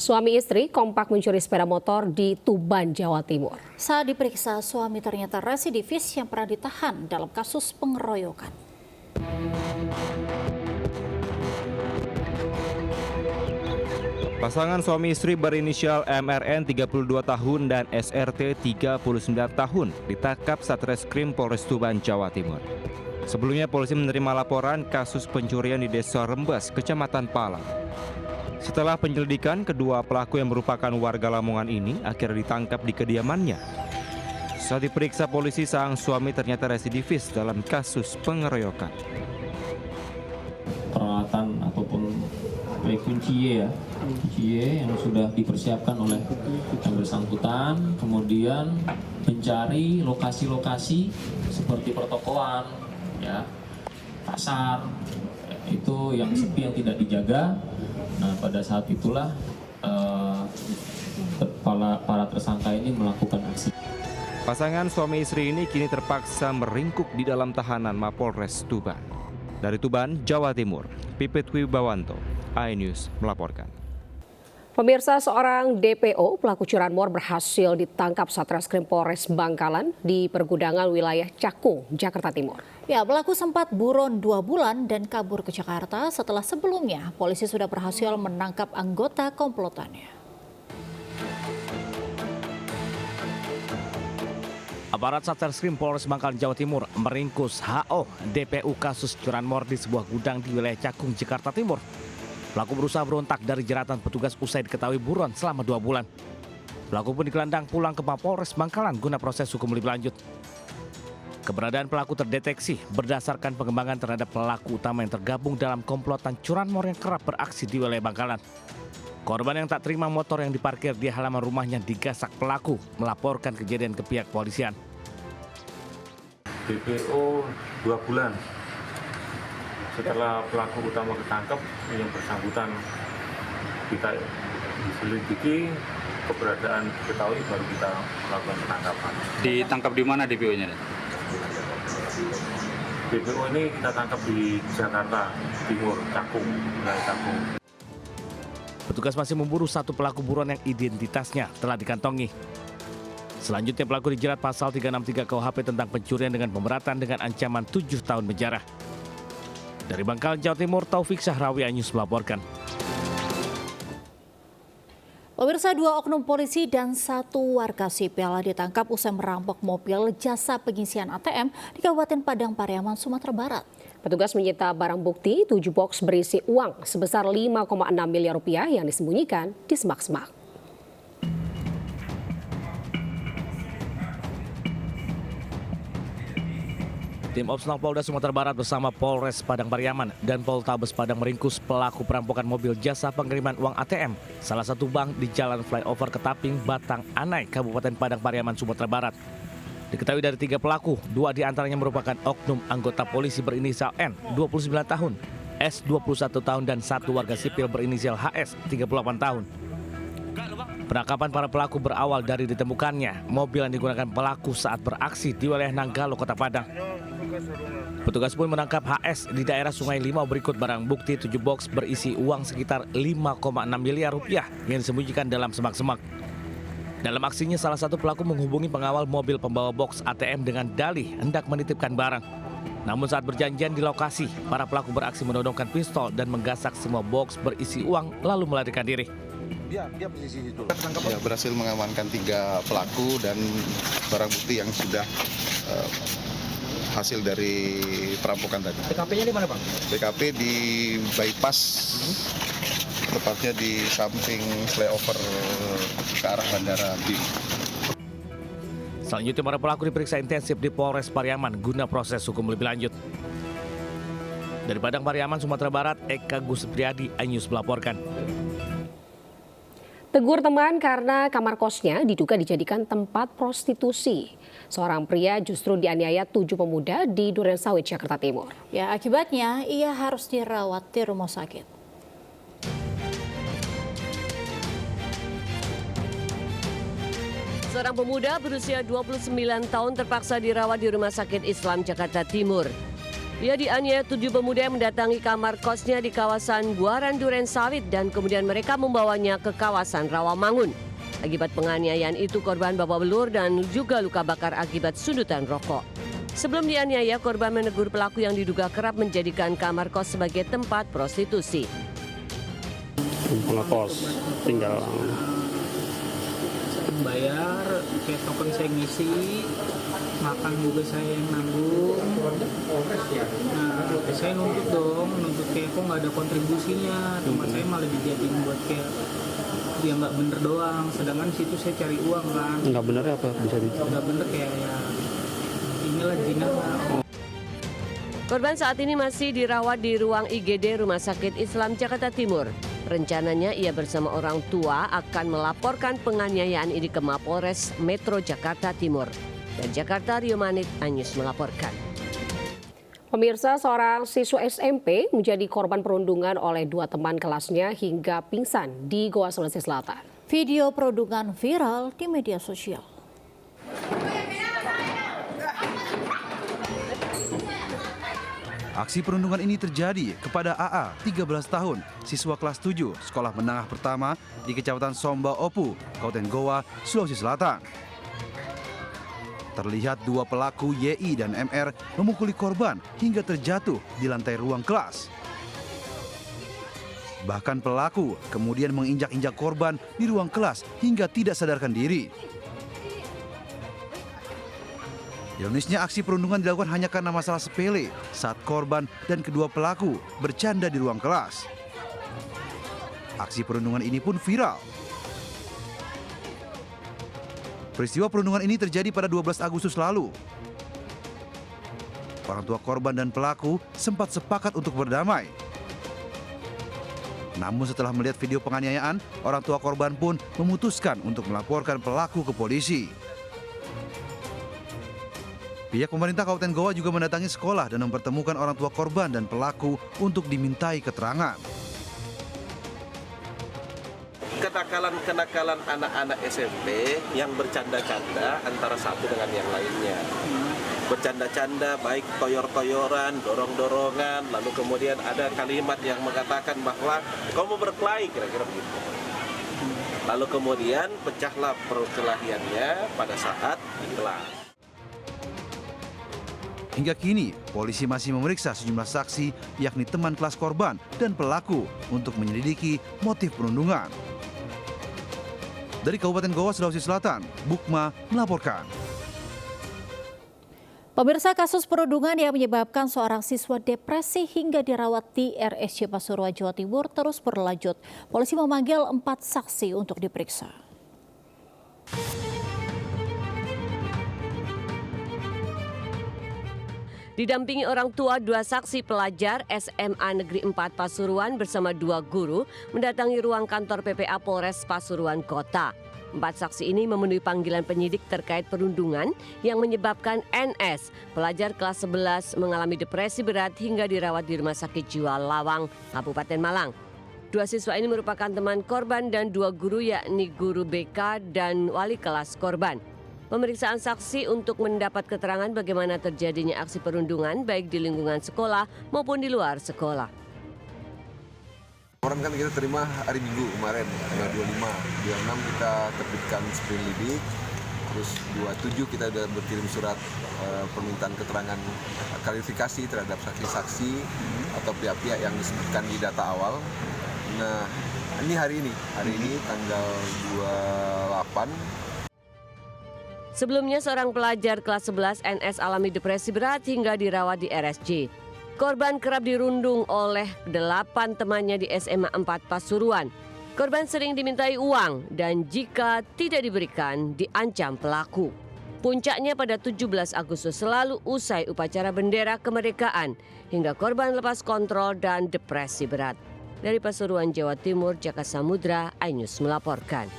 Suami istri kompak mencuri sepeda motor di Tuban, Jawa Timur. Saat diperiksa, suami ternyata residivis yang pernah ditahan dalam kasus pengeroyokan. Pasangan suami istri berinisial MRN 32 tahun dan SRT 39 tahun ditangkap Satreskrim Polres Tuban, Jawa Timur. Sebelumnya polisi menerima laporan kasus pencurian di Desa Rembes, Kecamatan Palang. Setelah penyelidikan, kedua pelaku yang merupakan warga Lamongan ini akhirnya ditangkap di kediamannya. Saat diperiksa polisi, sang suami ternyata residivis dalam kasus pengeroyokan. Peralatan ataupun kunci yang sudah dipersiapkan oleh yang bersangkutan, kemudian mencari lokasi-lokasi seperti pertokoan, pasar, itu yang sepi, yang tidak dijaga. Nah, pada saat itulah para tersangka ini melakukan aksi. Pasangan suami istri ini kini terpaksa meringkuk di dalam tahanan Mapolres Tuban. Dari Tuban, Jawa Timur, Pipit Wibawanto, iNews melaporkan. Pemirsa, seorang DPO pelaku curanmor berhasil ditangkap Satreskrim Polres Bangkalan di pergudangan wilayah Cakung, Jakarta Timur. Ya, pelaku sempat buron 2 bulan dan kabur ke Jakarta setelah sebelumnya polisi sudah berhasil menangkap anggota komplotannya. Aparat Satreskrim Polres Bangkalan, Jawa Timur meringkus HO DPU kasus curanmor di sebuah gudang di wilayah Cakung, Jakarta Timur. Pelaku berusaha berontak dari jeratan petugas usai diketahui buron selama 2 bulan. Pelaku pun digelandang pulang ke Mapolres Bangkalan guna proses hukum lebih lanjut. Keberadaan pelaku terdeteksi berdasarkan pengembangan terhadap pelaku utama yang tergabung dalam komplotan curanmor yang kerap beraksi di wilayah Bangkalan. Korban yang tak terima motor yang diparkir di halaman rumahnya digasak pelaku, melaporkan kejadian ke pihak polisian. DPO 2 bulan. Setelah pelaku utama ketangkep, yang bersangkutan kita diselidiki, keberadaan diketahui, baru kita melakukan penangkapan. Ditangkap di mana DPO-nya? DPO ini kita tangkap di Jakarta Timur, Cakung, wilayah Cakung. Petugas masih memburu satu pelaku buron yang identitasnya telah dikantongi. Selanjutnya pelaku dijerat pasal 363 KUHP tentang pencurian dengan pemberatan dengan ancaman 7 tahun penjara. Dari Bangkalan, Jawa Timur, Taufik Syahrawi, iNews melaporkan. Pemirsa, 2 oknum polisi dan 1 warga sipil ditangkap usai merampok mobil jasa pengisian ATM di Kabupaten Padang Pariaman, Sumatera Barat. Petugas menyita barang bukti 7 box berisi uang sebesar 5,6 miliar rupiah yang disembunyikan di semak-semak. Tim Opsnal Polda Sumatera Barat bersama Polres Padang Pariaman dan Poltabes Padang meringkus pelaku perampokan mobil jasa pengiriman uang ATM salah satu bank di Jalan Flyover Ketaping, Batang Anai, Kabupaten Padang Pariaman, Sumatera Barat. Diketahui dari 3 pelaku, 2 diantaranya merupakan oknum anggota polisi berinisial N, 29 tahun, S, 21 tahun, dan 1 warga sipil berinisial HS, 38 tahun. Penangkapan para pelaku berawal dari ditemukannya mobil yang digunakan pelaku saat beraksi di wilayah Nanggalo, Kota Padang. Petugas pun menangkap HS di daerah Sungai Limau berikut barang bukti 7 box berisi uang sekitar 5,6 miliar rupiah yang disembunyikan dalam semak-semak. Dalam aksinya, salah satu pelaku menghubungi pengawal mobil pembawa box ATM dengan dalih hendak menitipkan barang. Namun saat berjanjian di lokasi, para pelaku beraksi menodongkan pistol dan menggasak semua box berisi uang lalu melarikan diri. Ya, berhasil mengamankan 3 pelaku dan barang bukti yang sudah hasil dari perampokan tadi. TKP-nya di mana, Bang? TKP di bypass, tepatnya di samping flyover ke arah Bandara BIM. Selanjutnya para pelaku diperiksa intensif di Polres Pariaman guna proses hukum lebih lanjut. Dari Padang Pariaman, Sumatera Barat, Eka Gusupriyadi, iNews melaporkan. Tegur teman karena kamar kosnya diduga dijadikan tempat prostitusi. Seorang pria justru dianiaya 7 pemuda di Durensawit, Jakarta Timur. Ya, akibatnya ia harus dirawat di rumah sakit. Seorang pemuda berusia 29 tahun terpaksa dirawat di Rumah Sakit Islam Jakarta Timur. Ia dianiaya 7 pemuda yang mendatangi kamar kosnya di kawasan Buaran Duren Sawit dan kemudian mereka membawanya ke kawasan Rawamangun. Akibat penganiayaan itu korban babak belur dan juga luka bakar akibat sundutan rokok. Sebelum dianiaya, korban menegur pelaku yang diduga kerap menjadikan kamar kos sebagai tempat prostitusi. Kos tinggal bayar, kayak token saya ngisi, makan juga saya yang nanggung. Nah, saya nuntut kayak kok nggak ada kontribusinya, tempat saya malah dijadiin buat kayak dia nggak bener doang, sedangkan situ saya cari uang kan. Nggak bener apa bisa gitu? Nggak bener kayak ya inilah jinah. Korban saat ini masih dirawat di ruang IGD Rumah Sakit Islam Jakarta Timur. Rencananya ia bersama orang tua akan melaporkan penganiayaan ini ke Mapolres Metro Jakarta Timur. Dan Jakarta, Rio Manit, Anyus melaporkan. Pemirsa, seorang siswa SMP menjadi korban perundungan oleh 2 teman kelasnya hingga pingsan di Goa, Sulawesi Selatan. Video perundungan viral di media sosial. Aksi perundungan ini terjadi kepada AA, 13 tahun, siswa kelas 7, sekolah menengah pertama di Kecamatan Somba Opu, Kabupaten Goa, Sulawesi Selatan. Terlihat 2 pelaku YI dan MR memukuli korban hingga terjatuh di lantai ruang kelas. Bahkan pelaku kemudian menginjak-injak korban di ruang kelas hingga tidak sadarkan diri. Ironisnya aksi perundungan dilakukan hanya karena masalah sepele saat korban dan kedua pelaku bercanda di ruang kelas. Aksi perundungan ini pun viral. Peristiwa perundungan ini terjadi pada 12 Agustus lalu. Orang tua korban dan pelaku sempat sepakat untuk berdamai. Namun setelah melihat video penganiayaan, orang tua korban pun memutuskan untuk melaporkan pelaku ke polisi. Pihak pemerintah Kabupaten Goa juga mendatangi sekolah dan mempertemukan orang tua korban dan pelaku untuk dimintai keterangan. Kenakalan anak-anak SMP yang bercanda-canda antara satu dengan yang lainnya. Bercanda-canda baik toyor-toyoran, dorong-dorongan, lalu kemudian ada kalimat yang mengatakan bahwa kamu berkelahi, kira-kira begitu. Lalu kemudian pecahlah perkelahiannya pada saat di kelas. Hingga kini, polisi masih memeriksa sejumlah saksi, yakni teman kelas korban dan pelaku untuk menyelidiki motif perundungan. Dari Kabupaten Goa, Sulawesi Selatan, Bukma melaporkan. Pemirsa, kasus perundungan yang menyebabkan seorang siswa depresi hingga dirawat di RSJ Pasuruan, Jawa Timur terus berlanjut. Polisi memanggil 4 saksi untuk diperiksa. Didampingi orang tua, 2 saksi pelajar SMA Negeri 4 Pasuruan bersama 2 guru mendatangi ruang kantor PPA Polres Pasuruan Kota. 4 saksi ini memenuhi panggilan penyidik terkait perundungan yang menyebabkan NS, pelajar kelas 11, mengalami depresi berat hingga dirawat di Rumah Sakit Jiwa Lawang, Kabupaten Malang. 2 siswa ini merupakan teman korban dan 2 guru, yakni guru BK dan wali kelas korban. Pemeriksaan saksi untuk mendapat keterangan bagaimana terjadinya aksi perundungan baik di lingkungan sekolah maupun di luar sekolah. Laporan kan kita terima hari Minggu kemarin, tanggal 25. 26 kita terbitkan sprindik, terus 27 kita sudah berkirim surat permintaan keterangan klarifikasi terhadap saksi-saksi atau pihak-pihak yang disebutkan di data awal. Nah, ini hari ini tanggal 28. Sebelumnya seorang pelajar kelas 11 NS alami depresi berat hingga dirawat di RSJ. Korban kerap dirundung oleh 8 temannya di SMA 4 Pasuruan. Korban sering dimintai uang dan jika tidak diberikan diancam pelaku. Puncaknya pada 17 Agustus selalu usai upacara bendera kemerdekaan hingga korban lepas kontrol dan depresi berat. Dari Pasuruan, Jawa Timur, Jaka Samudra, iNews melaporkan.